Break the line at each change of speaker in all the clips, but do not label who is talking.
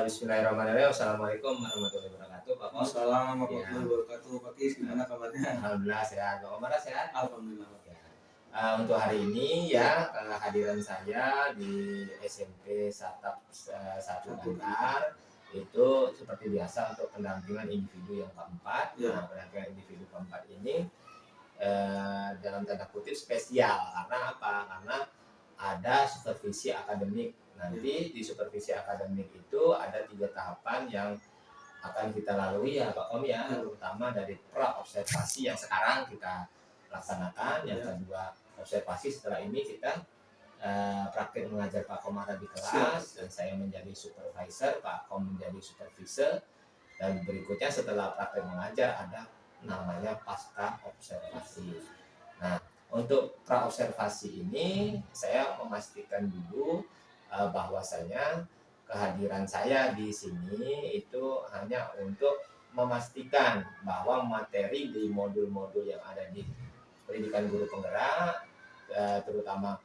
Bismillahirrahmanirrahim. Assalamualaikum warahmatullahi wabarakatuh, Pak Kom.
Assalamualaikum
Ya,
warahmatullahi wabarakatuh. Pak Kis, gimana kabarnya?
alhamdulillah sehat. Pak Komara sehat?
Alhamdulillah.
Ya. Untuk hari ini ya kehadiran saya di SMP Satap 1 Bantar itu seperti biasa untuk pendampingan individu yang keempat.
Ya.
Nah, pendampingan individu keempat ini dalam tanda kutip spesial karena apa? Karena ada supervisi akademik. Nanti di supervisi akademik itu ada 3 tahapan yang akan kita lalui ya Pak Kom ya, terutama dari pra observasi yang sekarang kita laksanakan, yang kedua observasi, setelah ini kita praktik mengajar Pak Komara di kelas dan saya menjadi supervisor, Pak Kom menjadi supervisor, dan berikutnya setelah praktik mengajar ada namanya pasca observasi. Nah, untuk pra observasi ini saya memastikan dulu bahwasanya kehadiran saya di sini itu hanya untuk memastikan bahwa materi di modul-modul yang ada di pendidikan guru penggerak, terutama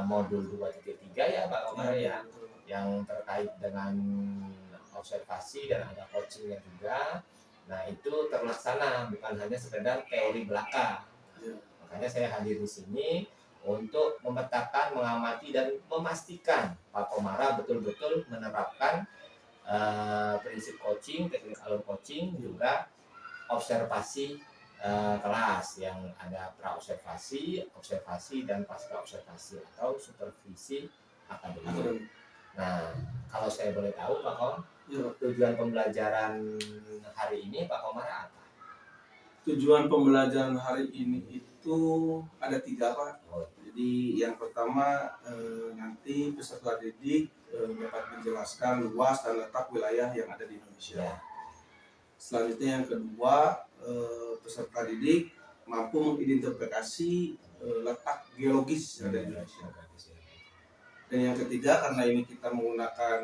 modul 2.3 ya Pak Komar ya, yang terkait dengan observasi dan ada coachingnya juga. Nah, itu terlaksana, bukan hanya sekedar teori belaka. Makanya saya hadir di sini untuk memetakan, mengamati, dan memastikan Pak Komara betul-betul menerapkan prinsip coaching, teknik alur coaching, juga observasi kelas yang ada pra observasi, observasi, dan pasca observasi atau supervisi akademik. Nah, kalau saya boleh tahu Pak Kom, tujuan pembelajaran hari ini Pak Komara apa?
Tujuan pembelajaran hari ini itu ada 3 Pak. Jadi yang pertama nanti peserta didik dapat menjelaskan luas dan letak wilayah yang ada di Indonesia.
Ya.
Selanjutnya yang kedua peserta didik mampu mengidentifikasi letak geologis yang ada di Indonesia. Dan yang ketiga, karena ini kita menggunakan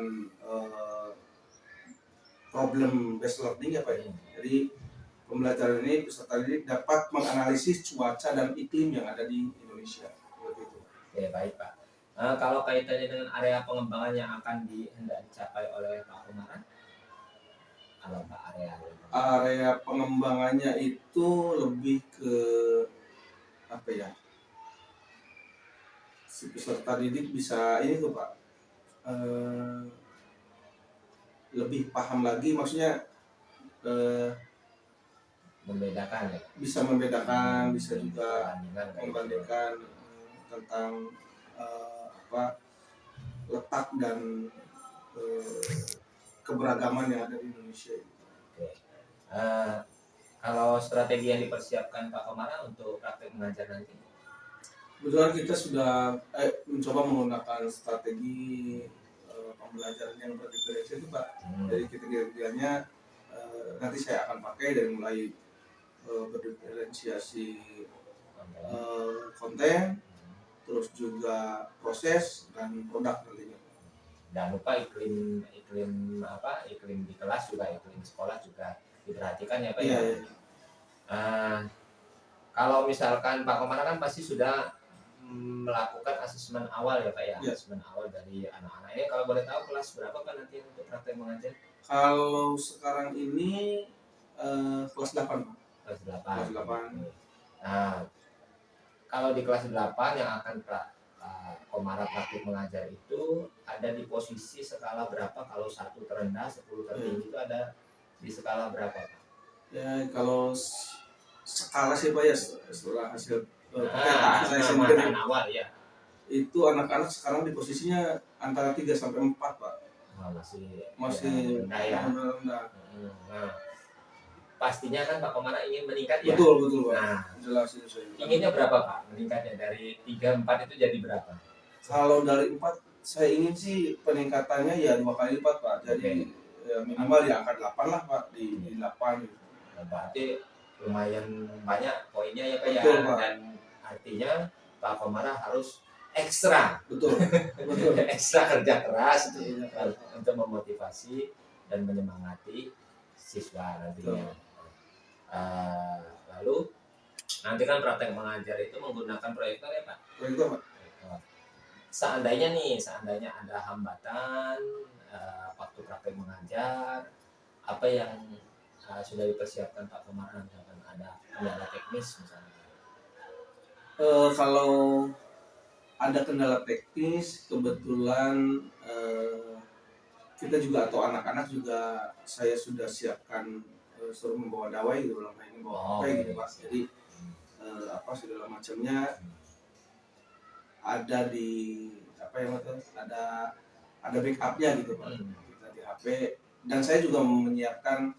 problem based learning ya Pak. Jadi pembelajaran ini peserta didik dapat menganalisis cuaca dan iklim yang ada di Indonesia. Seperti itu.
Oke, baik Pak. Kalau kaitannya dengan area pengembangan yang akan hendak dicapai oleh Pak Komara, kalau Pak
area pengembangannya itu lebih ke apa ya? Si peserta didik bisa ini tuh Pak, lebih paham lagi, maksudnya
membedakan ya?
Bisa membedakan, bisa juga membandingkan tentang letak dan keberagaman yang ada di Indonesia.
Oke. Kalau strategi yang dipersiapkan Pak Komara untuk praktek mengajar nanti?
Kebetulan kita sudah mencoba menggunakan strategi pembelajaran yang berdiferensiasi Pak. Jadi ketiga-tiganya nanti saya akan pakai dari mulai berdiferensiasi konten, terus juga proses dan produk nantinya.
Jangan lupa iklim di kelas juga, iklim sekolah juga diperhatikan ya Pak ya. Kalau misalkan Pak Komara kan pasti sudah melakukan asesmen awal ya Pak ya, asesmen awal dari anak-anak ini. Kalau boleh tahu kelas berapa Pak nanti untuk praktek mengajar?
Kalau sekarang ini kelas 8 Pak.
Kelas 8. Nah, kalau di kelas 8 yang akan Komara praktik mengajar itu ada di posisi skala berapa? Kalau 1 terendah, 10 tertinggi itu ada di skala berapa Pak?
Ya kalau skala sih Pak ya, setelah hasil pemetaan saya sendiri
awal ya.
Itu anak-anak sekarang di posisinya antara 3 sampai 4 Pak. Masih rendah ya. Rendah.
Nah, pastinya kan Pak Komara ingin meningkat ya.
Betul Pak.
Nah,
jelas.
Inginnya berapa Pak meningkatnya, dari 3-4 itu jadi berapa?
Kalau dari 4 saya ingin sih peningkatannya ya 2 kali lipat Pak. Jadi minimal di angka 8 lah Pak, di 8 gitu.
Berarti lumayan banyak poinnya ya Pak ya. Dan artinya Pak Komara harus ekstra. Betul. Ekstra kerja keras untuk memotivasi dan menyemangati siswa nantinya. Lalu nanti kan praktek mengajar itu menggunakan proyektor ya Pak?
Proyektor Pak.
Seandainya ada hambatan waktu praktek mengajar mengajar, apa yang sudah dipersiapkan Pak Komara, misalkan ada kendala teknis misalnya?
Kalau ada kendala teknis, kebetulan kita juga atau anak-anak juga saya sudah siapkan suruh membawa dawai gitu, dalam ini bawa HP gitu Pak. Jadi apa segala macamnya ada di apa yang ada backupnya gitu Pak. Kita di HP, dan saya juga menyiapkan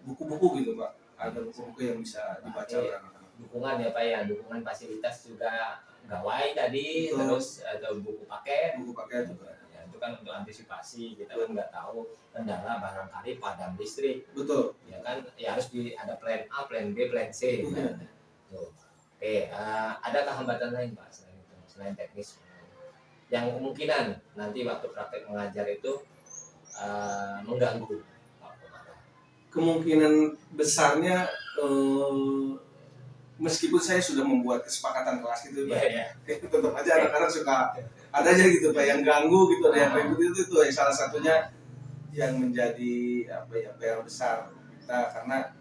buku-buku gitu Pak. Ada buku-buku yang bisa dibaca oleh anak-anak.
Dukungan ya Pak ya, dukungan fasilitas juga gawai tadi. Betul. Terus ada buku paket juga. Ya, itu kan untuk antisipasi, kita kan nggak tahu kendala barangkali padam listrik. Betul. Ya kan, ya harus ada plan A, plan B, plan C. Kan? Tuh. Oke, adakah hambatan lain Pak selain teknis yang kemungkinan nanti waktu praktek mengajar itu mengganggu Pak Komara?
Kemungkinan besarnya meskipun saya sudah membuat kesepakatan kelas gitu Pak, tetap aja anak-anak suka ada aja gitu Pak yang ganggu gitu, ada yang ribut itu salah satunya yang menjadi apa ya PR besar kita, karena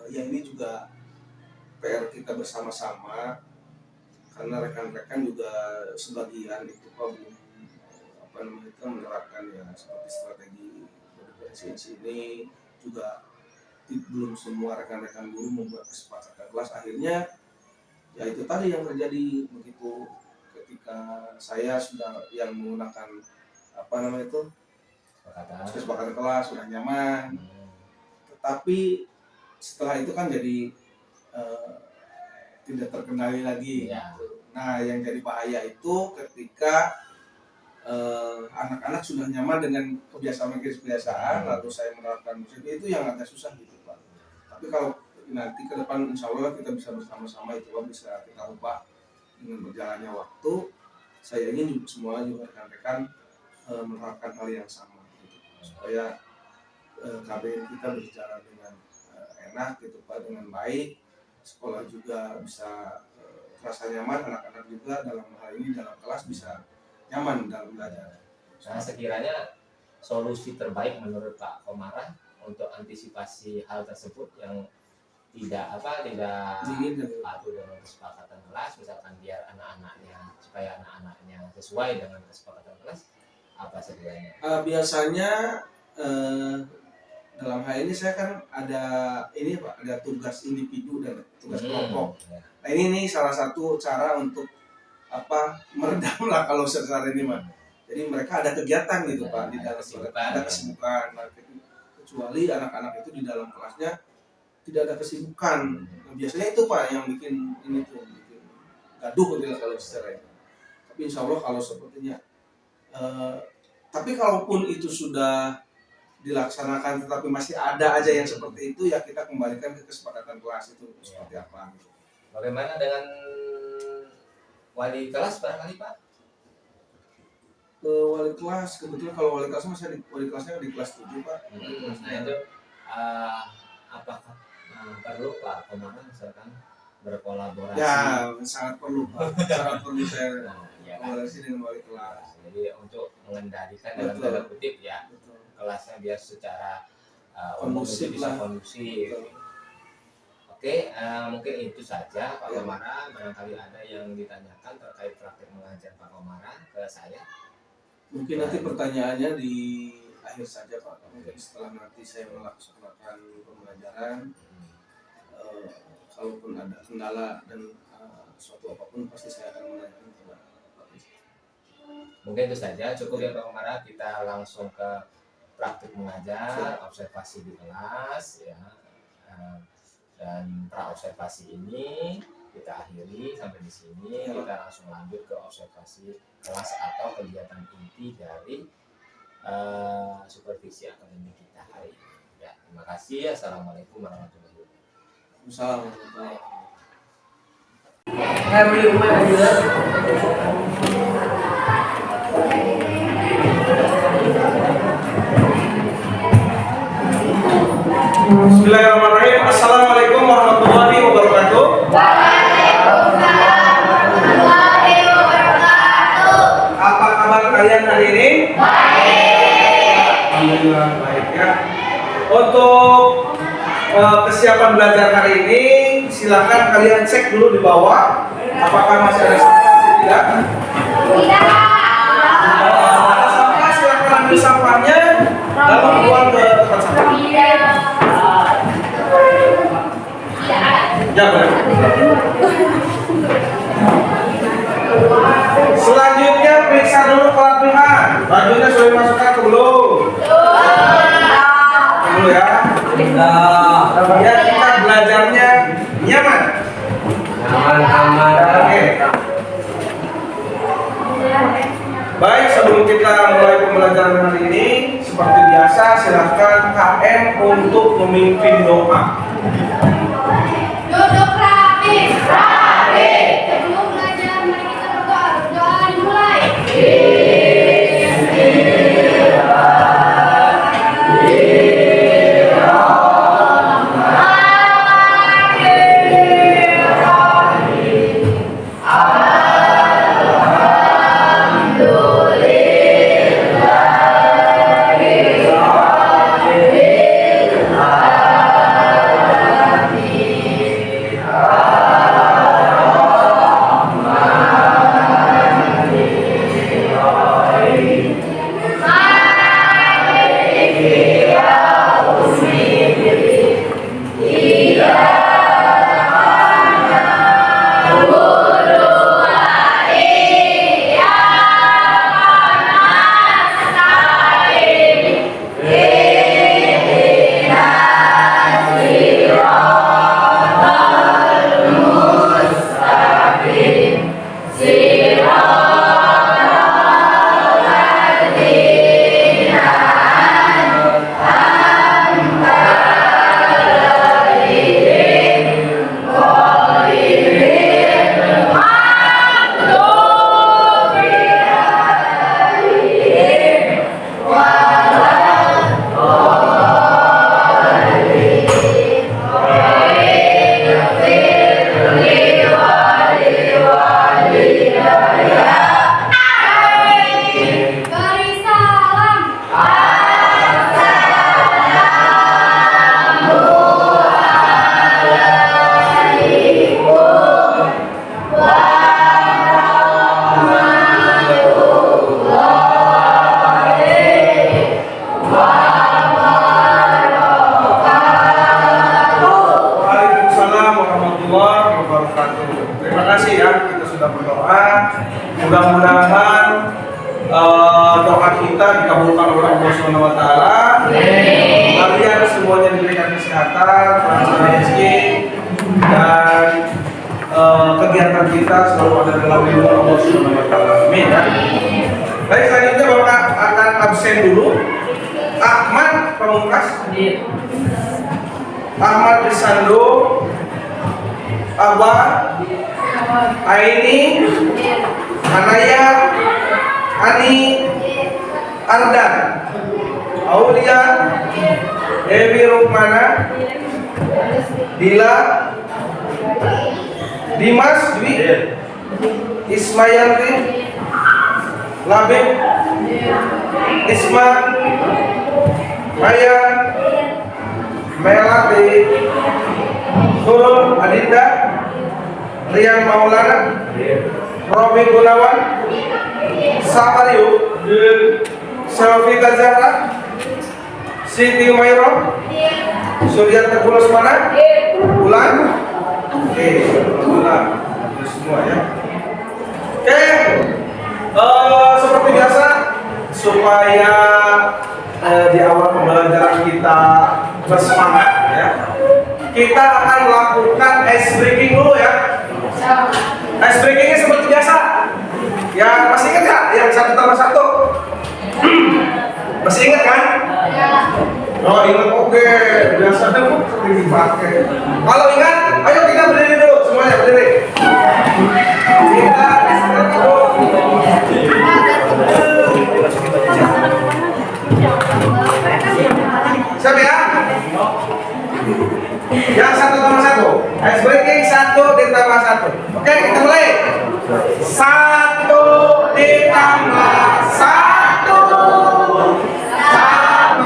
yang ini juga PR kita bersama-sama, karena rekan-rekan juga sebagian itu Pak belum apa namanya itu menerapkan ya seperti strategi efisiensi ini, juga belum semua rekan-rekan guru membuat kesepakatan kelas. Akhirnya ya itu tadi yang terjadi, begitu ketika saya sudah yang menggunakan apa namanya itu kesepakatan kelas sudah nyaman, tetapi setelah itu kan jadi tidak terkendali lagi. Nah yang jadi bahaya itu ketika anak-anak sudah nyaman dengan kebiasaan, lalu saya menerapkan musik, itu yang agak susah gitu Pak. Tapi kalau nanti ke depan insya Allah kita bisa bersama-sama itu Pak, bisa kita ubah dengan berjalannya waktu. Saya ingin semua juga rekan-rekan menerapkan hal yang sama gitu, supaya KBM kita berjalan dengan enak gitu Pak, dengan baik, sekolah juga bisa terasa nyaman, anak-anak juga dalam hal ini dalam kelas bisa nyaman dalam belajar.
Nah, sekiranya solusi terbaik menurut Pak Komara untuk antisipasi hal tersebut yang tidak patuh dengan kesepakatan kelas, misalkan biar supaya anak-anaknya sesuai dengan kesepakatan kelas, apa sekiranya?
Biasanya dalam hal ini saya kan ada ini Pak, ada tugas individu dan tugas kelompok. Nah ini salah satu cara untuk meredam lah kalau secara ini Pak. Jadi mereka ada kegiatan gitu Pak, di dalam ada kesibukan. Kecuali anak-anak itu di dalam kelasnya tidak ada kesibukan. Nah, biasanya itu Pak yang bikin bikin gaduh gitu kalau secara itu. Tapi insya Allah kalau sepertinya tapi kalaupun itu sudah dilaksanakan tetapi masih ada aja yang seperti itu, ya kita kembalikan ke kesepakatan kelas itu seperti apa gitu.
Bagaimana dengan wali kelas barangkali Pak?
Wali kelas, kebetulan kalau wali kelasnya wali kelasnya di kelas 7 Pak.
Nah itu apakah perlu Pak Komara misalkan berkolaborasi?
Ya sangat perlu Pak, sangat perlu saya kolaborasi dengan wali kelas.
Jadi untuk mengendalikan dalam tanda kutip ya kelasnya biar secara
kondusif
bisa kondusif. Oke, mungkin itu saja Pak Komara. Barangkali ada yang ditanyakan terkait praktik mengajar Pak Komara ke saya.
Mungkin nanti pertanyaannya di akhir saja Pak. Mungkin setelah nanti saya melaksanakan pembelajaran, kalaupun ada kendala dan suatu apapun pasti saya akan menanyakan kepada Pak.
Mungkin itu saja, cukup ya Pak Komara. Kita langsung ke praktik mengajar, observasi di kelas ya. Dan pra-observasi ini kita akhiri sampai di sini. Kita langsung lanjut ke observasi kelas atau kegiatan inti dari supervisi akademik kita hari ini. Ya, terima kasih. Assalamualaikum warahmatullahi wabarakatuh.
Bismillahirrahmanirrahim. Assalamualaikum warahmatullahi wabarakatuh.
Waalaikumsalam warahmatullahi wabarakatuh.
Apa kabar kalian hari ini?
Baik.
Alhamdulillah baik ya. Untuk kesiapan belajar hari ini, silakan kalian cek dulu di bawah apakah masih ada sampah atau tidak. Ada sampah, silakan ambil sampahnya lalu buang ke tempat sampah. Ya, boleh. Selanjutnya periksa dulu kelapihan. Bajunya sudah dimasukkan ke belum? Dulu ya. Biar kita belajarnya nyaman. Aman. Oke. Baik, sebelum kita mulai pembelajaran hari ini, seperti biasa silakan KM untuk memimpin doa.
Duduk rapi. Sebelum belajar, mari kita berdoa. Doa dimulai.
Mudah-mudahan doa kita dikabulkan oleh Allah Subhanahu wa taala. Kalian semuanya diberikan kesehatan, kelancaran rezeki, dan kegiatan kita selalu ada dalam lindungan Allah Subhanahu wa taala. Amin ya. Baik, selanjutnya Bapak akan absen dulu. Ahmad Pamungkas, Ahmad Risando, Abah, Aini, Anaya, Ani, Ardan, Aulia, Dewi Rukmana, Dila, Dimas Dwi, Ismayanti, Labib, Isma, Maya, Melati, Sul, Adinda, Rian Maulana, Robi Gunawan, Samario, Selvi Gazara, Siti Umairo, Surya Teguh Lesmana, Bulan. Oke, Bulan. Semua ya. Oke, seperti biasa supaya di awal pembelajaran kita bersemangat ya. Kita akan lakukan ice breaking dulu ya. Ice breakingnya seperti biasa. Ya masih ingat nggak? Yang 1+1. Masih ingat kan? Oh ingat, oke. Biasanya sering dipakai. Kalau ingat, ayo kita berdiri dulu semuanya, berdiri. Kita siap ya? Yang 1+1. Ice breaking 1 ditambah 1. Oke, kita mulai. 1 ditambah 1. 1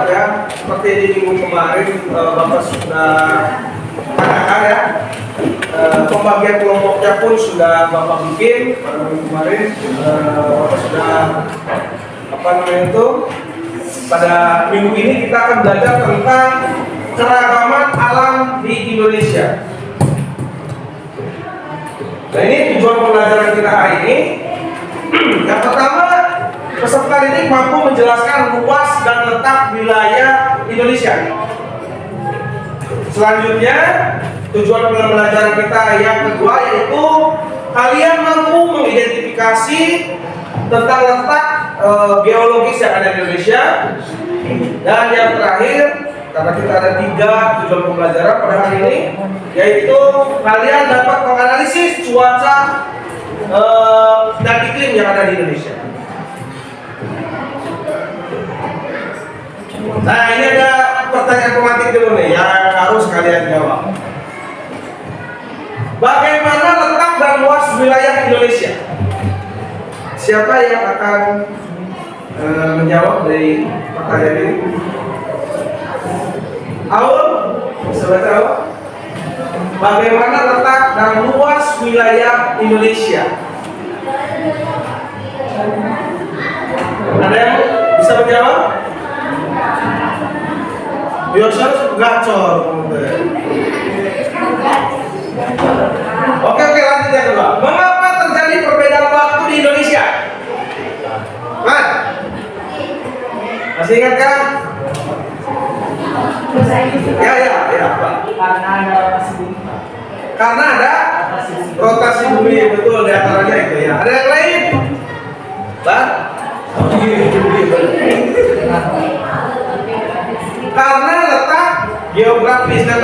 ya, seperti di minggu kemarin Bapak sudah katakan ya, pembagian kelompoknya pun sudah Bapak bikin pada minggu kemarin. Bapak sudah apa namanya itu, pada minggu ini kita akan belajar tentang keragaman alam di Indonesia. Nah, ini tujuan pembelajaran kita hari ini. Yang pertama, peserta didik mampu menjelaskan luas dan letak wilayah Indonesia. Selanjutnya, tujuan pembelajaran kita yang kedua yaitu kalian mampu mengidentifikasi tentang letak geologis yang ada di Indonesia. Dan yang terakhir, karena kita ada 3 tujuan pembelajaran pada hari ini, yaitu kalian dapat menganalisis cuaca dan iklim yang ada di Indonesia. Nah, ini ada pertanyaan pematik dulu nih yang harus kalian jawab. Bagaimana letak dan luas wilayah Indonesia? Siapa yang akan menjawab dari pertanyaan ini? Aul, bisa tahu? Bagaimana letak dan luas wilayah Indonesia? Ada yang bisa menjawab? Biasanya gacor. Oke, lanjut yang kedua. Mengapa terjadi perbedaan waktu di Indonesia? Mas, masih ingat kan? Ya, Pak. Karena ada rotasi bumi, betul, di antaranya itu ya. Ada yang lain? Pak? Karena letak geografisnya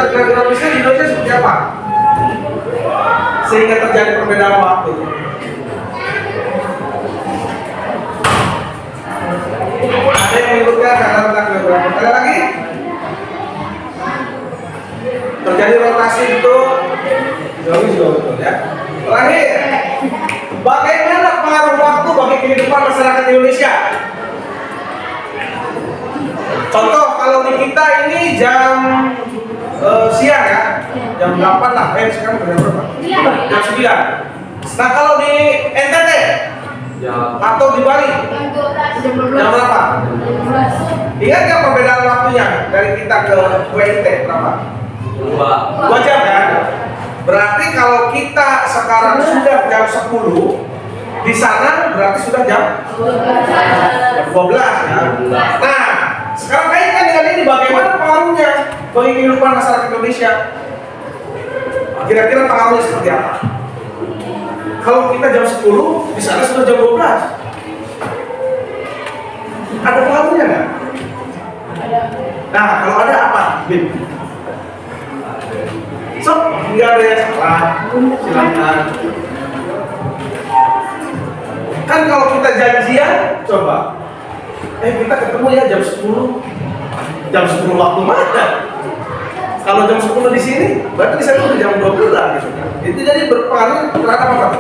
di Indonesia seperti apa? Sehingga terjadi perbedaan waktu. Ada yang menyebutkan karena letak geografis. Ada lagi? Terjadi rotasi itu jauh juga betul ya. Terakhir, bagaimana pengaruh waktu bagi kehidupan masyarakat Indonesia? Contoh, kalau di kita ini jam siang ya, jam 8 lah, sekarang jam berapa? Jam 9. Nah, kalau di NTT atau di Bali jam berapa? Ingat nggak perbedaan waktunya dari kita ke WNT berapa? 2 jam kan? Berarti kalau kita sekarang sudah jam 10, di sana berarti sudah jam 12 ya. Nah, sekarang kaitkan dengan ini, bagaimana pengaruhnya bagi kehidupan masyarakat Indonesia? Kira-kira pengaruhnya seperti apa? Kalau kita jam 10, di sana sudah jam 12. Ada pengaruhnya nggak? Nah, kalau ada apa, Bin? So, nggak ada yang salah, silakan. Kan kalau kita janjian, coba kita ketemu ya jam 10. Jam 10 waktu mana? Kalau jam 10 di sini, berarti di sana udah jam 12 gitu kan. Itu jadi berpengaruh terhadap apa?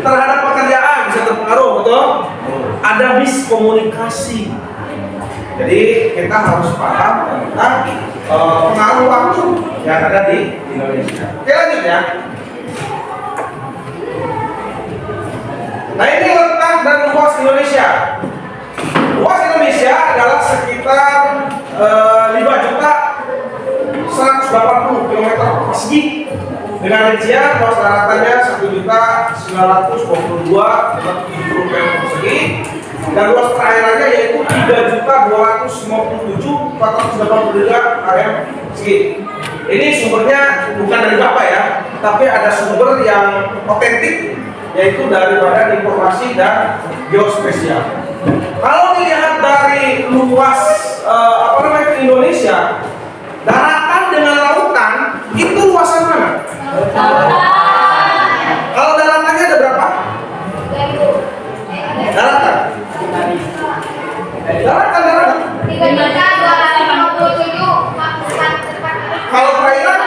Terhadap pekerjaan bisa terpengaruh, betul? Ada miskomunikasi. Jadi kita harus paham tentang pengaruh waktu yang ada di Indonesia. Oke, lanjut ya. Nah, ini letak dan luas Indonesia. Luas Indonesia adalah sekitar 5.180 km persegi dengan rincian luas daratannya 1.922.070 km persegi dan luas perairannya yaitu 3.257.482 km persegi. Ini sumbernya bukan dari Bapak ya, tapi ada sumber yang otentik, yaitu daripada informasi dan geospesial. Kalau dilihat dari luas Indonesia, daratan dengan lautan itu luasan mana? Kalau daratannya ada berapa? Daratan. Kalau perairan?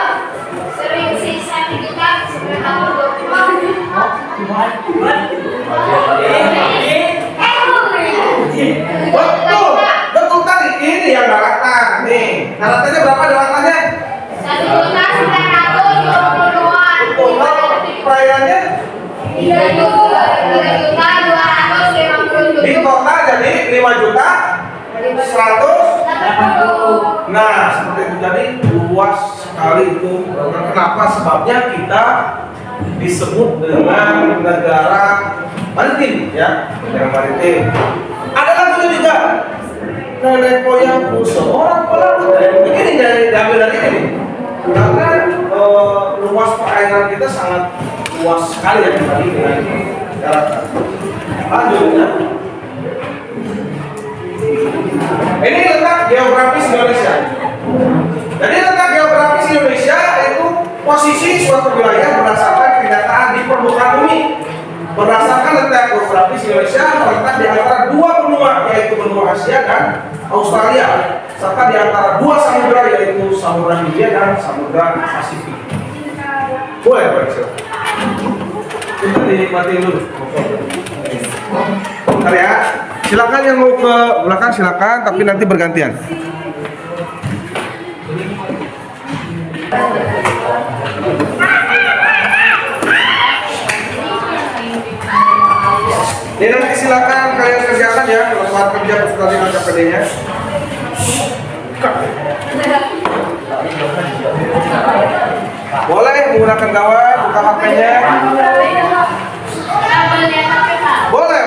Betul tadi. Nih, syaratnya berapa delapannya?
1.922.000.
Total perayaannya
3.250.000.
di total jadi 5.100.000. Nah, seperti itu tadi luas sekali itu. Kenapa? Sebabnya kita disebut dengan negara maritim, ya, negara maritim. Ada lagunya juga. Nenek moyangku seorang pelaut. Begini dari diambil dari ini. Karena luas perairan kita sangat luas sekali ya tadi dengan daratan. Lanjut ya. Ini letak geografis Indonesia. Jadi letak geografis Indonesia itu posisi suatu wilayah berdasarkan kenyataan di permukaan bumi. Berdasarkan letak geografis Indonesia terletak di antara dua benua, yaitu benua Asia dan Australia, serta di antara dua samudra, yaitu Samudra Hindia dan Samudra Pasifik. Boleh, silakan. Kita dinikmatin dulu. Bentar ya. Silakan yang mau ke belakang silakan, tapi nanti bergantian. Ini nanti silakan kalian kerjakan ya, kalau saat kerja peserta dengan KPD-nya. Boleh menggunakan gawai, buka HP-nya. Boleh.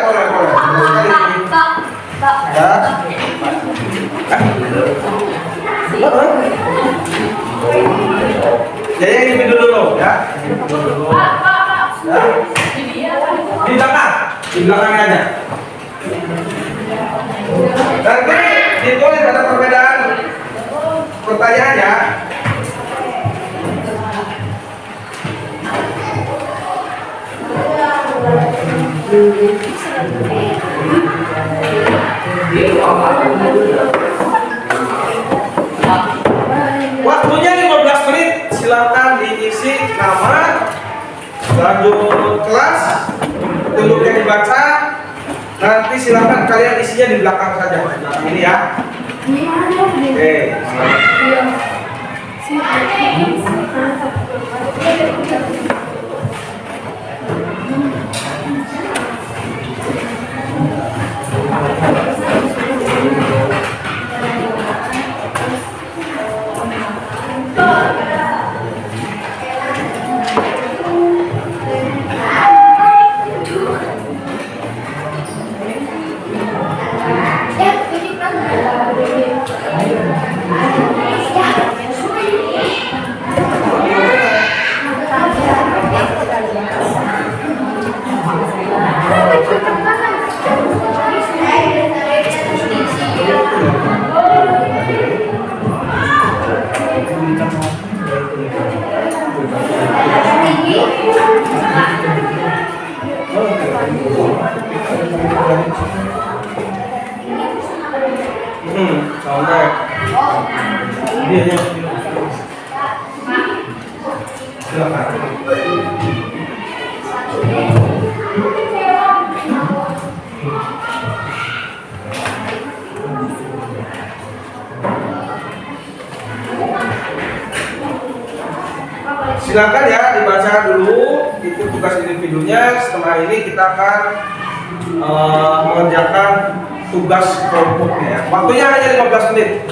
Ya. Jadi ini dulu ya. Ya. Di belakangnya aja. Nanti ditulis ada perbedaan pertanyaannya. Waktunya 15 menit, silakan diisi nama, lanjut kelas, petunjuknya dibaca, nanti silakan kalian isinya di belakang saja. Ini ya. Oke. Silakan ya dibaca dulu, itu tugas individunya. Setelah ini kita akan mengerjakan tugas kelompoknya ya. Waktunya hanya 15 menit.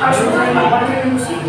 harus melakukan musik.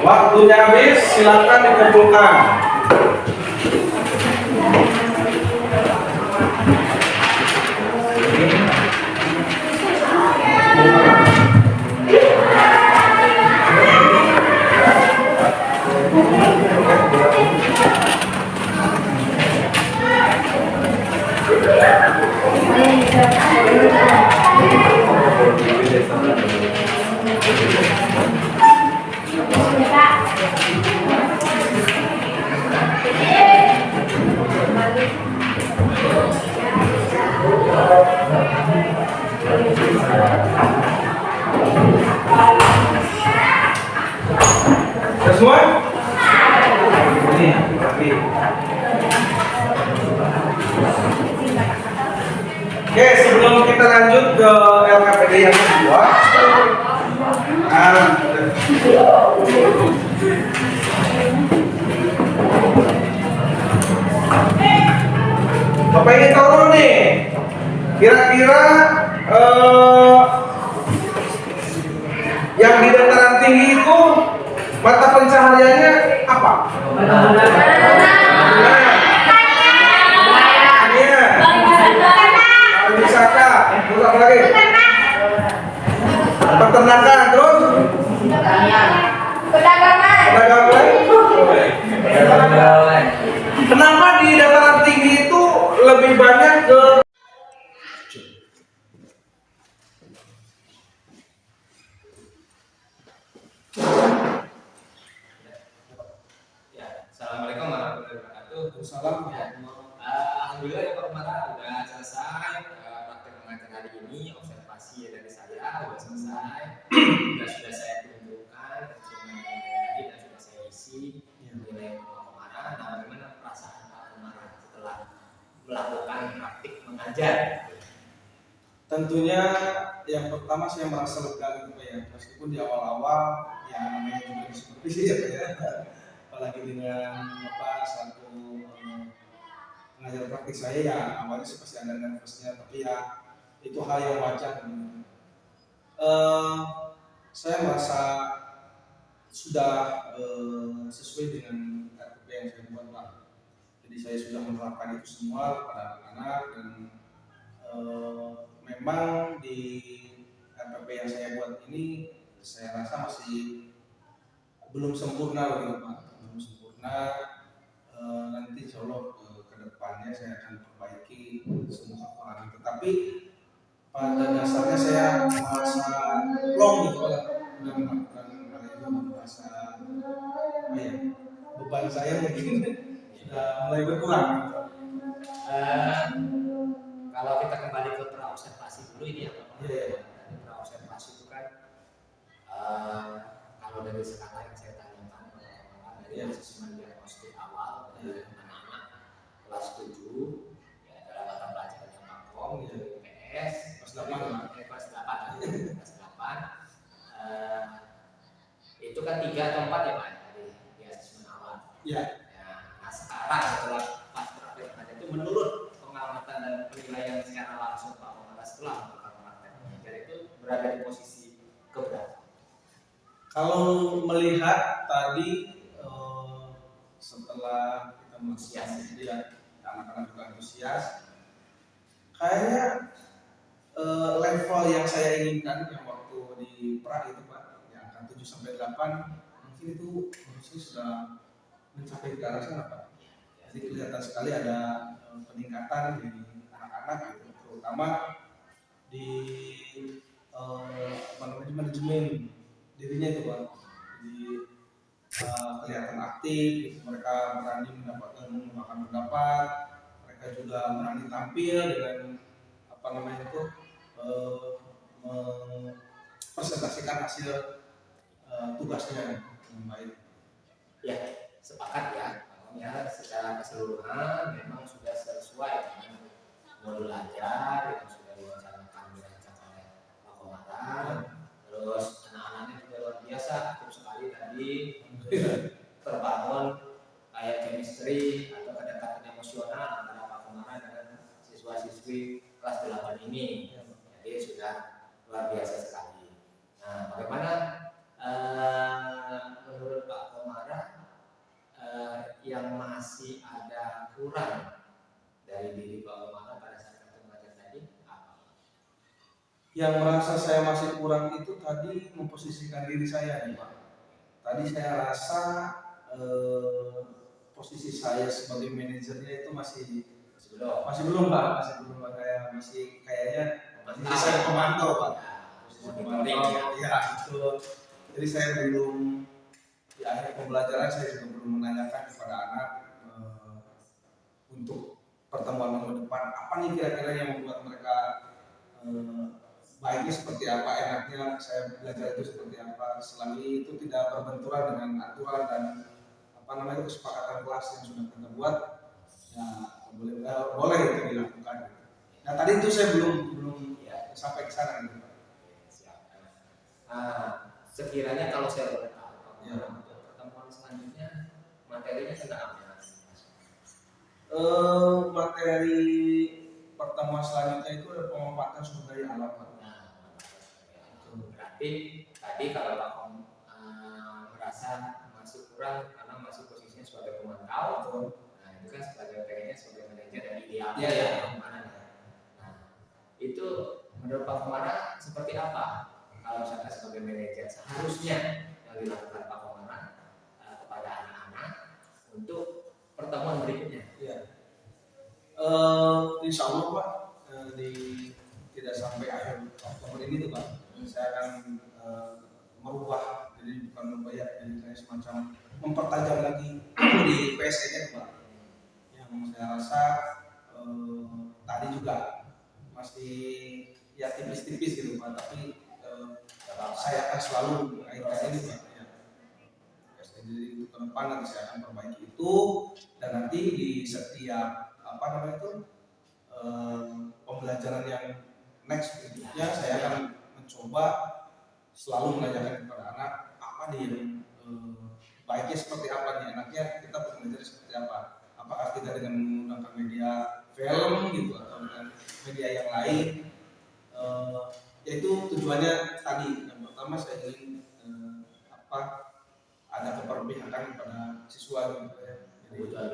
Waktunya habis, silakan dikumpulkan. Sudah semua? Ini, oke. Oke, sebelum kita lanjut ke LKPD yang kedua, Bapak ingin tahu dulu nih, kira-kira yang di dataran tinggi itu mata pencahariannya apa? Wisata, terus apa lagi? Peternakan, terus? Perdagangan. Kenapa di dataran tinggi itu lebih banyak ke
Assalamualaikum warahmatullahi wabarakatuh.
Salam.
Alhamdulillah ya Pak Umara udah selesai praktek mengajar hari ini, observasi dari saya udah selesai. Sudah saya tunjukkan instrumen tadi dan sudah saya isi nilai Pak Umara. Nah, bagaimana perasaan Pak Umara setelah melakukan praktik mengajar?
Tentunya yang pertama saya merasa lega gitu Pak ya, meskipun di awal-awal yang namanya juga supervisi ya Pak ya, apalagi dengan satu pengajar praktik saya ya awalnya sih pasti ada nervousnya, tapi ya itu hal yang wajar. Saya merasa sudah sesuai dengan RPP yang saya buat Pak, jadi saya sudah menerapkan itu semua kepada anak-anak dan memang di RPP yang saya buat ini saya rasa masih belum sempurna begitu Pak, belum sempurna. Nanti insya Allah ke depannya saya akan perbaiki semua kekurangan, tetapi pada dasarnya saya merasa long gitu Pak, udah melakukan hal itu merasa beban saya mungkin mulai berkurang.
Kalau kita kembali ke praobservasi dulu ini ya Pak. Praobservasi itu kan kalau dari skala yang saya tanyakan dari asesmen diagnostik awal dari anak-anak kelas 7 ya dalam mata pelajaran yang makom IPS kelas 8 itu kan 3 atau 4 ya Pak di asesmen awal.
Ya.
Nah sekarang setelah pas praktek aja itu menurut pengamatan dan penilaian secara langsung Pak Umara setelah melakukan praktek mengajar itu berada di posisi keberapa?
Kalau melihat tadi setelah kita
Antusias.
Jadi ya, anak-anak juga antusias. Kayaknya level yang saya inginkan yang waktu di pra itu Pak, yang angka 7 sampai 8 mungkin itu harusnya sudah mencapai ke arah sana Pak. Jadi kelihatan sekali ada peningkatan di anak-anak gitu, terutama di manajemen dirinya itu Pak. Jadi kelihatan aktif, gitu. Mereka berani mengungkapkan pendapat, mereka juga berani tampil dengan mempresentasikan hasil tugasnya dengan baik.
Ya, sepakat ya. Ya, secara keseluruhan memang sudah sesuai dengan modul ajar yang sudah dirancang oleh Pak Komaran. Terus anak-anaknya juga luar biasa, aktif sekali tadi, terbangun kayak chemistry atau kedekatan emosional antara Pak Komaran dengan siswa-siswi kelas 8 ini. Jadi sudah luar biasa sekali. Nah, bagaimana menurut Pak Komaran yang masih ada kurang dari diri Pak Komaran pada saat itu belajar tadi apa?
Yang merasa saya masih kurang itu tadi memposisikan diri saya nih Pak. Tadi saya rasa posisi saya sebagai manajernya itu masih belum Pak, kayak masih kayaknya masih saya pemantau Pak. Pemantau, ya itu. Jadi saya belum di akhir pembelajaran saya juga belum menanyakan kepada anak untuk pertemuan minggu depan apa nih kira-kira yang membuat mereka baiknya seperti apa, enaknya saya belajar itu seperti apa, selagi itu tidak berbenturan dengan aturan dan kesepakatan kelas yang sudah kita buat, ya boleh itu dilakukan. Nah tadi itu saya belum sampai ke sana gitu.
Sekiranya kalau saya boleh tahu, untuk pertemuan selanjutnya materinya tentang apa?
Materi pertemuan selanjutnya itu ada pemaparan sumber daya alam.
Berarti tadi kalau Pak Kom merasa masih kurang karena masih posisinya sebagai pemantau, nah itu kan pengennya sebagai manajer dan idealnya ya kemana ya. Nah itu menurut Pak Komara seperti apa kalau misalkan sebagai manajer seharusnya yang dilakukan Pak Komara kepada anak-anak untuk pertemuan berikutnya?
Ya. Insya Allah Pak tidak sampai akhir Oktober ini tuh Pak, saya akan merubah, jadi bukan merubah ya, jadi saya semacam mempertajam lagi di PSN-nya Pak, yang saya rasa tadi juga masih ya tipis-tipis gitu Pak, tapi saya akan selalu mengaitkan ini Pak. Ya. Jadi itu ke depan nanti saya akan perbaiki itu, dan nanti di setiap pembelajaran yang next berikutnya saya akan mencoba selalu menanyakan kepada anak apa nih yang baiknya seperti apa nih, enaknya kita belajar seperti apa, apakah kita dengan menggunakan media film gitu atau dengan media yang lain, yaitu tujuannya tadi yang pertama saya ingin ada keberpihakan kepada siswa gitu ya. Kebutuhan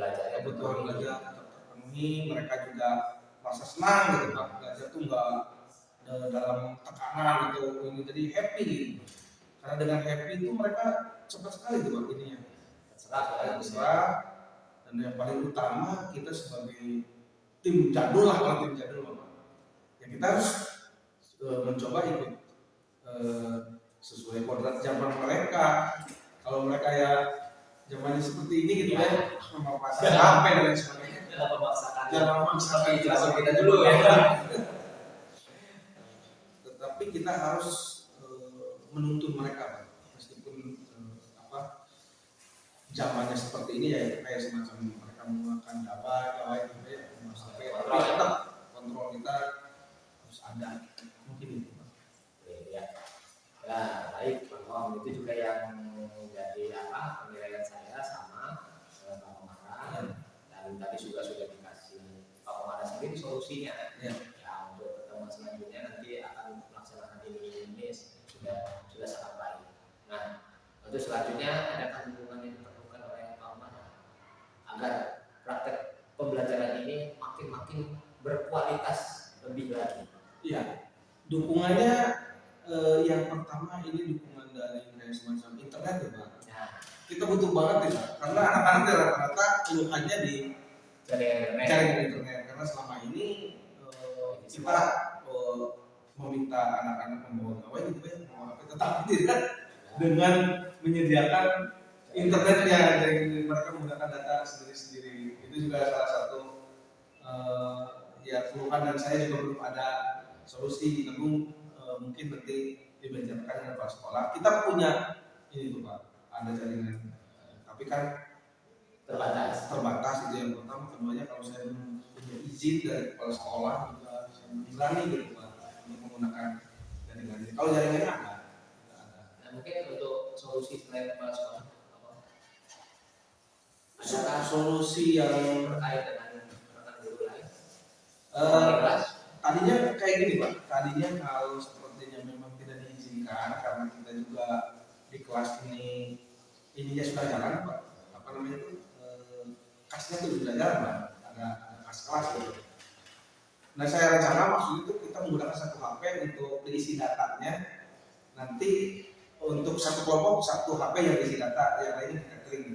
belajar terpenuhi, mereka juga merasa senang gitu Pak, belajar tuh nggak dalam tekanan atau ini, jadi happy gitu. Karena dengan happy itu mereka cepat sekali tuh Pak ininya serah. Dan yang paling utama kita sebagai tim jadul lah, kalau tim jadul Pak, ya kita harus mencoba ikut sesuai kodrat zaman mereka. Kalau mereka ya zamannya seperti ini gitu ya, memaksakan HP dan lain sebagainya. Jangan memaksakan kita dulu ya. Tetapi kita harus menuntun mereka, meskipun zamannya seperti ini ya, kayak semacam mereka menggunakan gawai gitu ya, sampai tetap kontrol kita harus ada, mungkin itu.
Ya, baik Pak Kom, itu juga yang menjadi penilaian saya sama Pak Komaran, dan tadi sudah dikasih Pak Komaran sendiri solusinya. Ya, untuk pertemuan selanjutnya nanti akan melaksanakan ini sudah sangat baik. Nah, untuk selanjutnya adakah hubungan yang diperlukan oleh Pak Komaran agar berkualitas lebih lagi.
Iya, dukungannya yang pertama ini dukungan dari kayak semacam internet ya Pak.
Nah,
Kita butuh banget ya Pak, karena anak-anak rata-rata keluhannya di jaringan internet karena selama ini kita meminta anak-anak membawa gawai gitu ya, membawa HP, tetapi tidak dengan menyediakan internetnya, jadi mereka menggunakan data sendiri-sendiri. Itu juga salah satu ya keluhan, dan saya juga belum ada solusi. Namun mungkin nanti dibicarakan dengan kepala sekolah. Kita punya ini tuh Pak, ada jaringan, tapi kan terbatas itu yang pertama. Keduanya kalau saya belum punya izin dari kepala sekolah juga saya belum berani gitu Pak untuk menggunakan jaringan ini. Kalau jaringannya ada.
Nah, mungkin untuk solusi selain kepala sekolah apa?
Adakah solusi yang
Terkait dengan rekan guru lain?
tadinya kayak gini Pak, tadinya kalau sepertinya memang tidak diizinkan karena kita juga di kelas ininya sudah jalan Pak, apa namanya itu kasnya itu sudah jalan Pak, ada kas kelas gitu. Nah saya rencana maksudnya itu kita menggunakan satu HP untuk diisi datanya, nanti untuk satu kelompok satu HP yang diisi data, yang lainnya di catering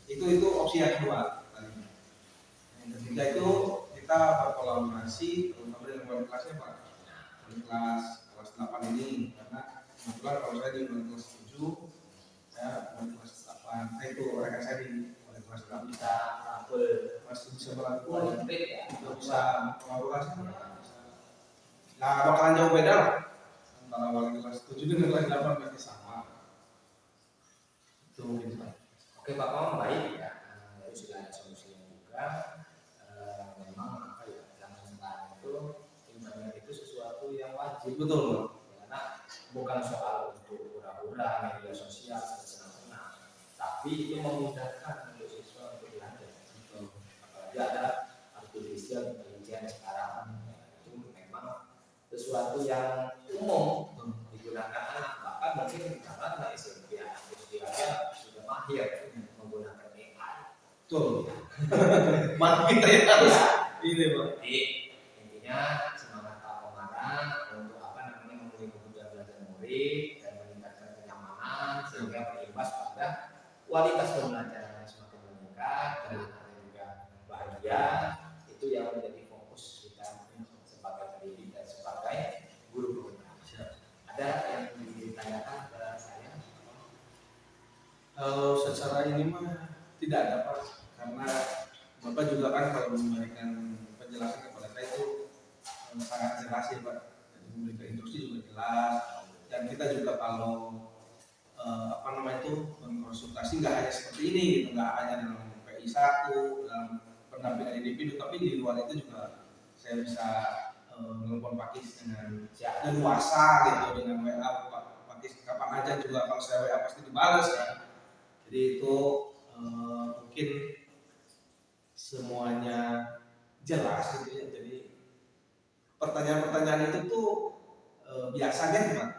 gitu. Itu opsi yang kedua tadinya. Yang ketiga itu kita berkolaborasi terutama dengan wali kelasnya Pak, wali kelas 8 ini, karena kebetulan kalau saya di wali kelas 7, saya wali kelas 8, itu rekan saya di wali kelas 8
Bisa rangkul
masih bisa berlaku,
ya,
bisa kolaborasi. Nah bakalan jauh beda lah antara wali kelas 7 dengan kelas 8, pasti sama. Itu mungkin Pak.
Oke Pak Kom, baik ya. Jadi sudah ada solusinya juga. Memang apa ya, zaman sekarang itu internet itu sesuatu yang wajib.
Betul.
Karena bukan soal untuk hura-hura media sosial senang-senang, tapi itu memudahkan untuk siswa untuk belajar. Apalagi ada artificial intelligence sekarang, itu memang sesuatu yang umum digunakan anak, bahkan mungkin karena anak SMP aja sudah mahir menggunakan AI.
Betul. Mati kita ya harus ini Pak.
Jadi intinya semangat Pak Komara untuk apa namanya memenuhi kebutuhan belajar murid dan meningkatkan kenyamanan sehingga berimbas pada kualitas pembelajaran yang semakin meningkat dan anaknya juga bahagia. Itu yang menjadi fokus kita sebagai pendidik dan sebagai guru-guru. Ada yang ditanyakan kepada saya?
Kalau secara ini mah tidak ada Pak, karena Bapak juga kan kalau memberikan penjelasan kepada saya itu sangat jelas ya Pak. Jadi memberikan instruksi juga jelas, dan kita juga kalau apa namanya itu konsultasi nggak hanya seperti ini gitu, nggak hanya dalam PI 1 dalam pendampingan individu, tapi di luar itu juga saya bisa nelpon Pakis dengan leluasa gitu, dengan WA Pakis kapan aja juga, kalau saya WA pasti dibalas kan. Jadi itu mungkin semuanya jelas gitu ya. Jadi pertanyaan-pertanyaan itu tuh biasanya Pak,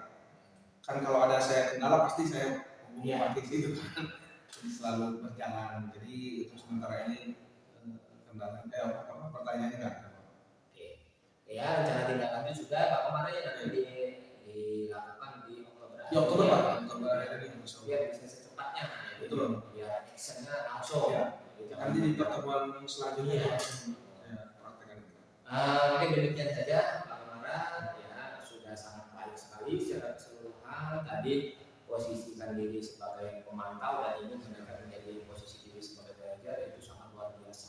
kan kalau ada saya kendala pasti saya hubungi Pakis itu kan. Jadi selalu berjalan. Jadi untuk sementara ini kendala pertanyaannya nggak ada.
Oke. Ya, rencana tindak lanjut juga Pak kemarin ya nanti dilakukan di Oktober.
Di Oktober Pak, Oktober ini
biar bisa secepatnya.
Betul.
Biar actionnya langsung.
Ya. Nanti di pertemuan selanjutnya langsung praktekkan.
Mungkin demikian saja Pak Komara, ya sudah sangat baik sekali secara keseluruhan. Tadi posisikan diri sebagai pemantau dan ini benar-benar menjadi posisi diri sebagai pelajar, itu sangat luar biasa.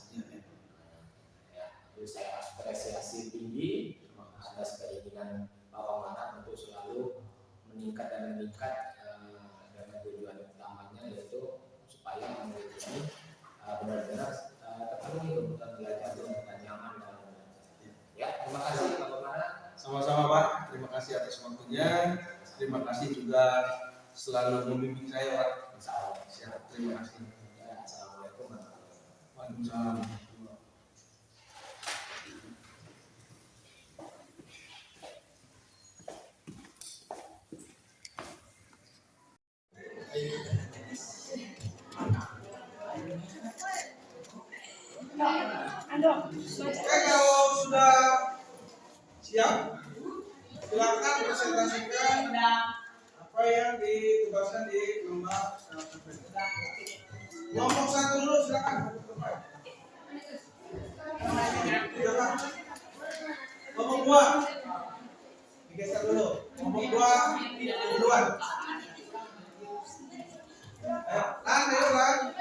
Ya, itu saya apresiasi tinggi atas keinginan Pak Komara untuk selalu meningkat dan meningkat dengan tujuan utamanya yaitu supaya murid ini benar-benar terpenuhi kebutuhan belajar dengan nyaman dalam belajar. Ya, terima kasih Pak Komara.
Sama-sama Pak, terima kasih atas waktunya. Terima kasih juga selalu membimbing saya Pak. Siap, terima kasih.
Ya, assalamualaikum warahmatullahi wabarakatuh.
Waalaikumsalam.
Ando.
Oke, kalau sudah siap, silakan presentasikan apa yang ditugaskan di lomba kelompok 1 dulu, silakan. Silakan. Kelompok 2 digeser dulu. Kelompok 2 duluan. Ayo, Lan.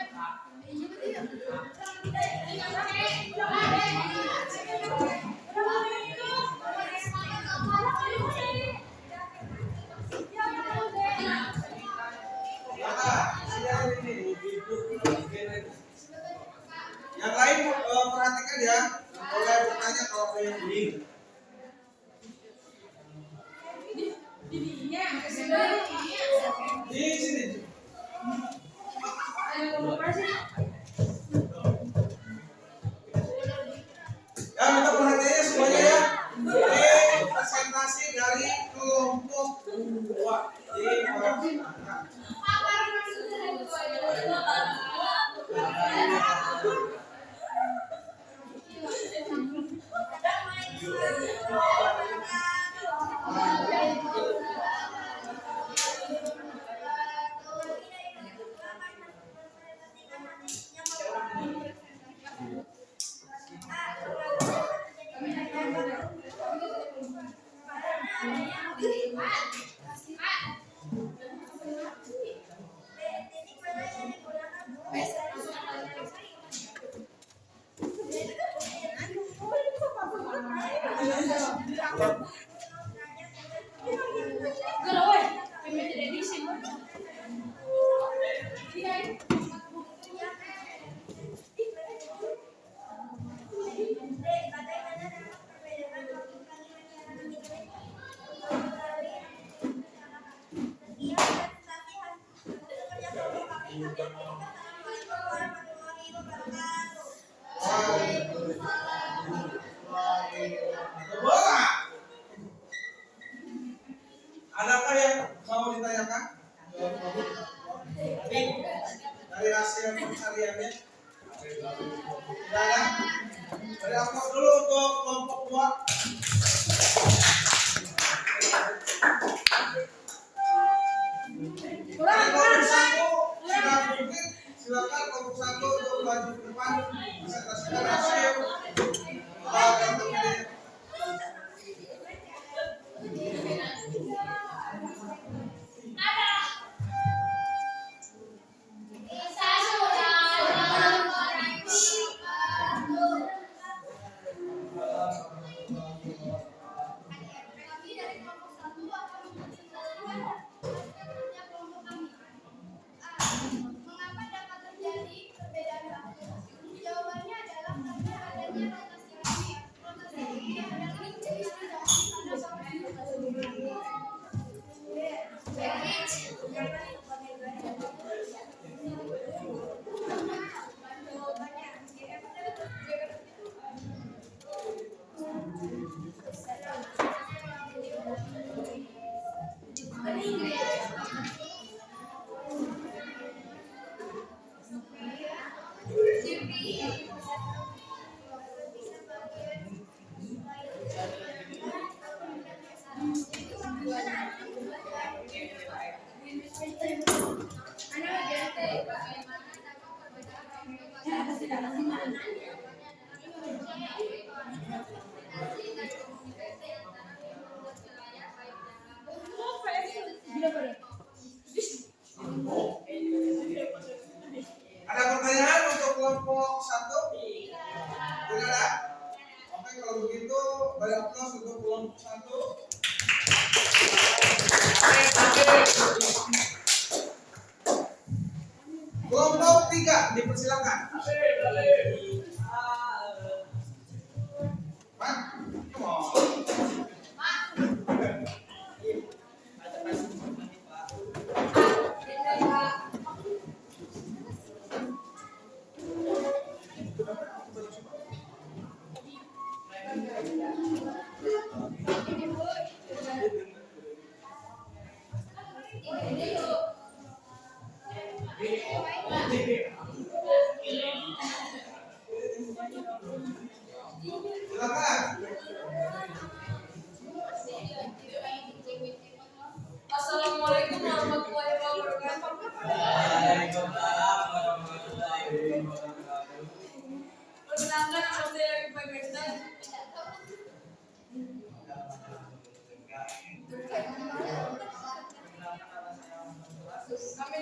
Yang lain perhatikan ya, boleh bertanya kalau ada yang bingung. Di sini. Ya, minta perhatiannya semuanya ya. Ini presentasi dari kelompok 2. Diperhatikan. Adakah yang mau ditanyakan? Dari hasil pencariannya? Tidak ya? Dari apa dulu untuk kelompok 2? Kelompok 1 sudah mungkin, silakan kelompok 1 untuk maju ke depan, presentasikan hasil yang terpilih.
Mengapa dapat terjadi perbedaan waktu? Jawabannya adalah karena adanya rotasi ilmiah. Rotasi ilmiah adalah istilah pada
Ada pertanyaan untuk kelompok 1? Tidak ada? Oke, kalau begitu beri aplaus untuk kelompok 1. Kelompok 3 dipersilakan. Pak, come on.
Kami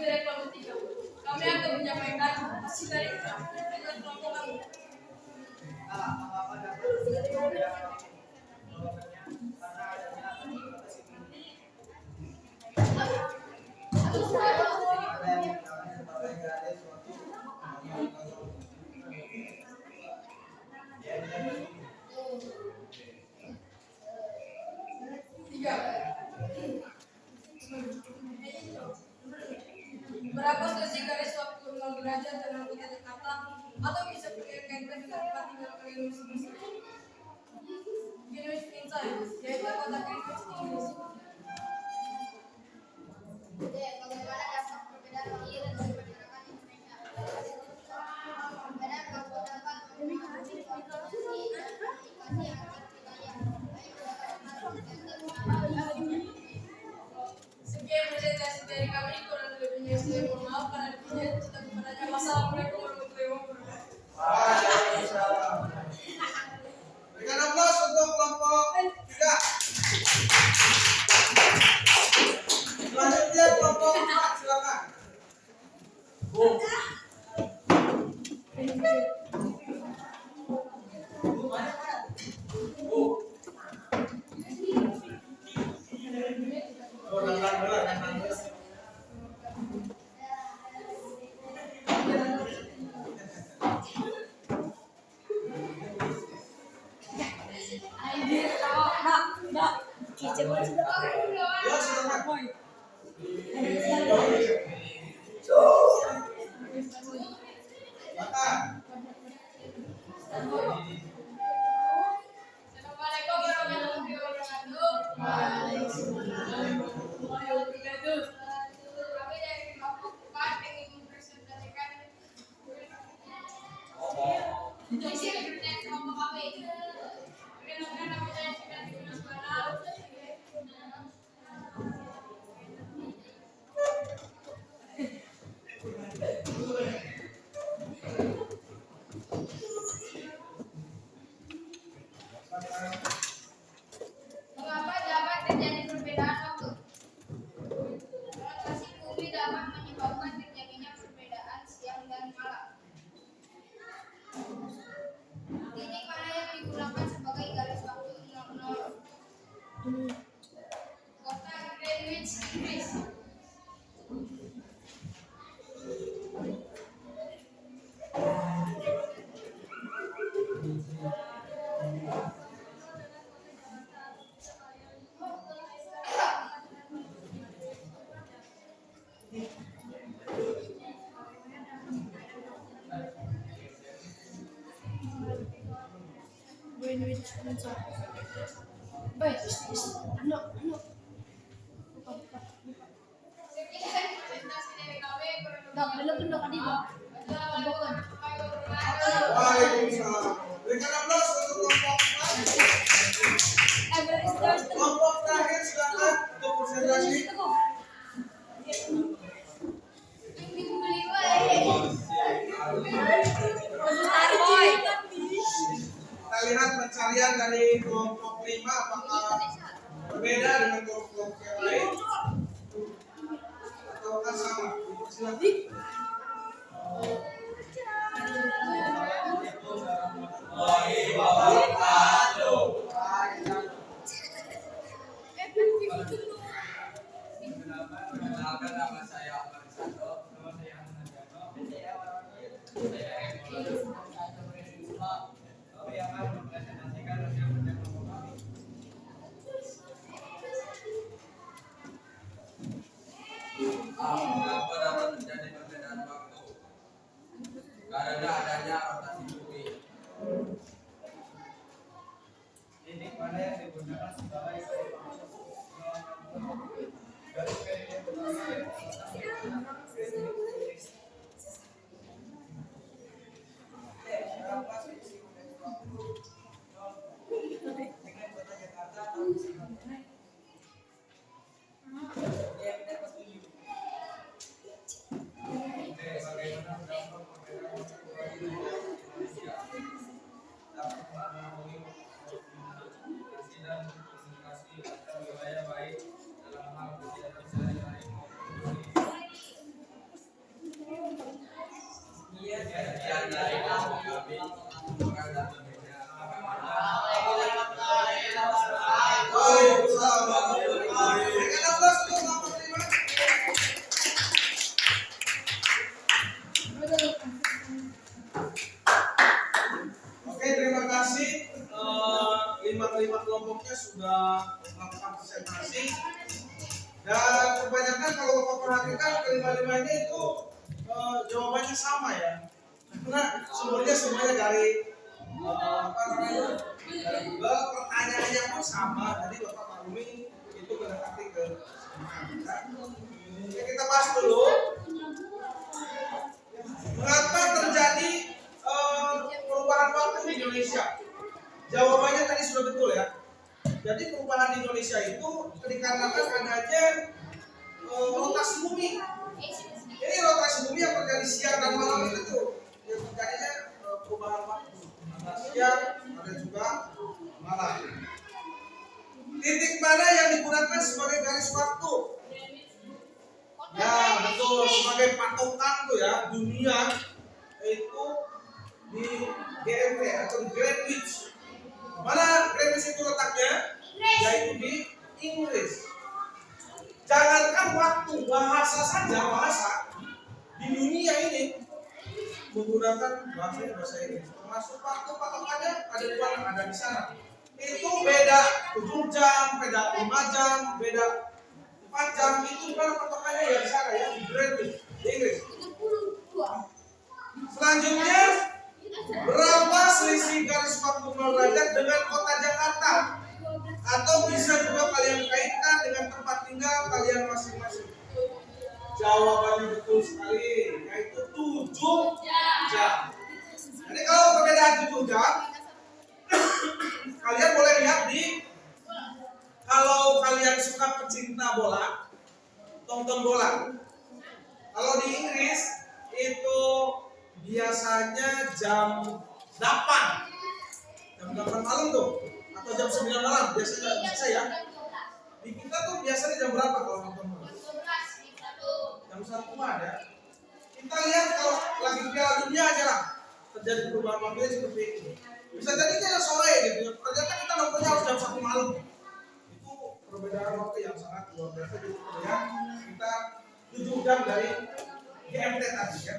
dari kelompok 3. Kami akan menyampaikan hasil dari dengan kelompok kami. Tiga. Berapa selisih garis waktu 0 derajat dengan kata kata atau bisa dikaitkan dengan tempat tinggal kalian masing-masing? Greenwich Mean Time, yaitu kota Greenwich di Inggris.
Bagaimana dampak perbedaan waktu dan masyarakat Indonesia? Perbedaan waktu dapat mempengaruhi komunikasi dan komunikasi antar wilayah, baik
Sekian presentasi dari kami, kurang lebihnya saya mohon maaf karena demikian kita kepadanya. Wassalamualaikum warahmatullahi wabarakatuh.
Waalaikumsalam. Berikan aplaus untuk kelompok 3. Selanjutnya kelompok 4, silakan. Ya, silakan. Silakan.
Assalamualaikum warahmatullahi wabarakatuh. Warahmatullahi wabarakatuh. Kami dari kelompok 4 ingin mempresentasikan isi kerjaan kelompok kami. Perkenalkan nama saya Siti Nasbala. Mengapa dapat terjadi perbedaan waktu? Rotasi bumi dapat menyebabkan terjadinya perbedaan siang dan malam. Titik mana yang digunakan sebagai garis waktu 00? Kota Greenwich, Inggris.
Greenwich Mean Time. Baik, no.
Sekian presentasi dari kami.
Dak, belum tuh tadi, Dak.
Waalaikumsalam. Berikan aplaus untuk kelompok 4. Kelompok terakhir silakan untuk presentasi. Kita lihat pencarian dari kelompok 5 apakah berbeda dengan kelompok yang lain ataukah sama? Silakan.
Perkenalkan nama saya Ahmad Sando. Nama saya Ahmad Jano. Saya kami akan mempresentasikan hasil kerja kelompok kami. Mengapa dapat terjadi perbedaan waktu? Karena adanya rotasi
kelima kelompoknya sudah melakukan presentasi. Dan kebanyakan kalau Bapak perhatikan kelima-limanya itu jawabannya sama ya. Karena sumbernya semuanya dari dari Google, pertanyaannya pun sama. Jadi Bapak maklumi itu mendekati ke kita bahas dulu. Mengapa terjadi perubahan waktu di Indonesia? Jawabannya tadi sudah betul ya. Jadi perubahan di Indonesia itu dikarenakan adanya rotasi bumi. Jadi rotasi bumi yang terjadi siang dan malam itu tuh yang terjadinya perubahan waktu. Ada siang, ada juga malam. Titik mana yang digunakan sebagai garis waktu? Ya betul, sebagai patokan tuh ya dunia itu di GMT atau di Greenwich. Mana Greenwich itu letaknya? Yaitu di Inggris. Jangankan waktu, bahasa saja bahasa di dunia ini menggunakan bahasa Inggris. Termasuk waktu patokannya ada di mana? Ada di sana. Itu beda 7 jam, beda 5 jam, beda 4 jam itu kan patokannya ya di sana ya di Greenwich, di Inggris. Selanjutnya berapa selisih garis waktu 0 derajat dengan kota Jakarta? Atau bisa juga kalian kaitkan dengan tempat tinggal kalian masing-masing. Jawabannya betul sekali, yaitu 7 jam. Jadi kalau perbedaan 7 jam, kalian boleh lihat di kalau kalian suka pecinta bola, tonton bola. Kalau di Inggris itu biasanya jam 8. Jam 8 malam tuh atau jam 9 malam biasanya bisa ya. Di kita tuh biasanya jam berapa kalau nonton bola? Jam 1 ada. Kita lihat kalau lagi Piala Dunia aja lah terjadi perubahan waktunya seperti itu. Bisa jadi kayak sore gitu. Ternyata kita nontonnya harus jam 1 malam. Itu perbedaan waktu yang sangat luar biasa. Jadi ya kita 7 jam dari GMT tadi ya.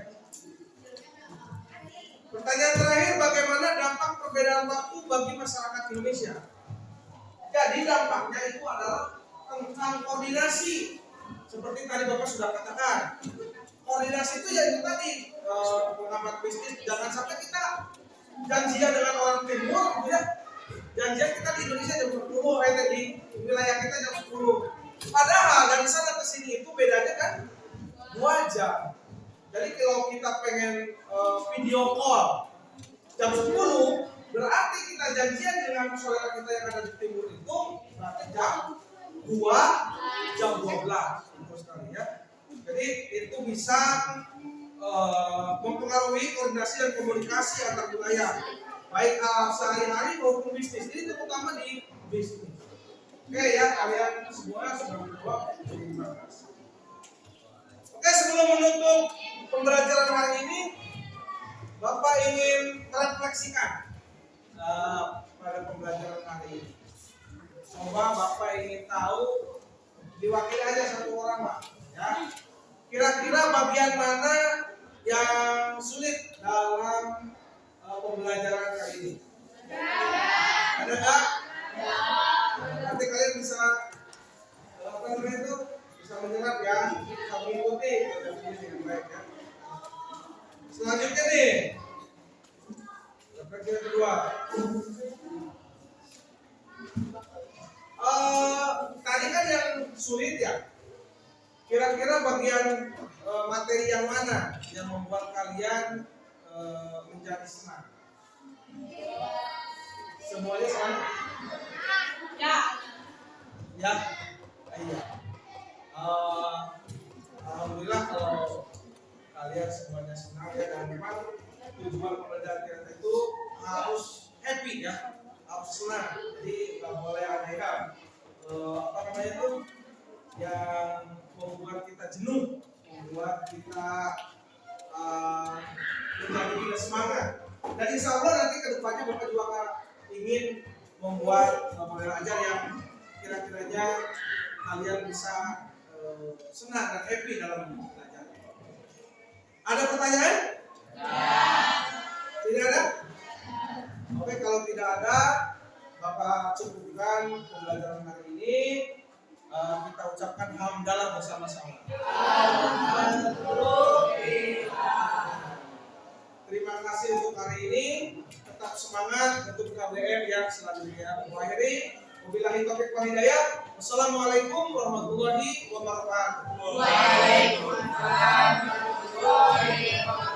Pertanyaan terakhir, bagaimana dampak perbedaan waktu bagi masyarakat Indonesia? Jadi dampaknya itu adalah tentang koordinasi. Seperti tadi Bapak sudah katakan, koordinasi itu ya itu tadi pengamat bisnis. Jangan sampai kita janjian dengan orang timur, gitu ya. Janjian kita di Indonesia jam 10, di wilayah kita jam 10. Padahal dari sana ke sini itu bedanya kan 2 jam. Jadi kalau kita pengen video call jam 10, berarti kita janjian dengan saudara kita yang ada di timur itu berarti jam 2, jam 12 itu sekali ya. Jadi itu bisa mempengaruhi koordinasi dan komunikasi antar wilayah, baik sehari-hari maupun bisnis. Ini terutama di bisnis. Oke ya, kalian semua sudah menjawab. Terima kasih. Oke, sebelum menutup pembelajaran hari ini, Bapak ingin merefleksikan pada pembelajaran hari ini. Coba Bapak ingin tahu, diwakili aja satu orang Pak, ya. Kira-kira bagian mana yang sulit dalam pembelajaran kali ini? Ada nggak? Nanti kalian bisa apa namanya itu? Bisa menjelaskan ya, bisa mengikuti dengan baik ya. Selanjutnya nih, bagian kedua. Tadi kan yang sulit ya. Kira-kira bagian materi yang mana yang membuat kalian menjadi senang? Semuanya sama? Ya. Ya. Iya. Alhamdulillah kalau kalian semuanya senang ya, dan memang tujuan pembelajaran kita itu harus happy ya, harus senang. Jadi nggak boleh ada yang apa namanya itu yang membuat kita jenuh, membuat kita menjadi tidak semangat. Dan insya Allah nanti kedepannya Bapak juga ingin membuat model ajar yang kira-kiranya kalian bisa senang dan happy dalam belajar. Ada pertanyaan? Ya. Tidak ada? Oke, kalau tidak ada, Bapak cukupkan pembelajaran hari ini. Kita ucapkan hamdalah bersama-sama. Terima kasih untuk hari ini. Tetap semangat untuk KBM yang selanjutnya. Mengakhiri, wabillahi taufiq wal hidayah. Wassalamualaikum warahmatullahi wabarakatuh.
Waalaikumsalam warahmatullahi wabarakatuh.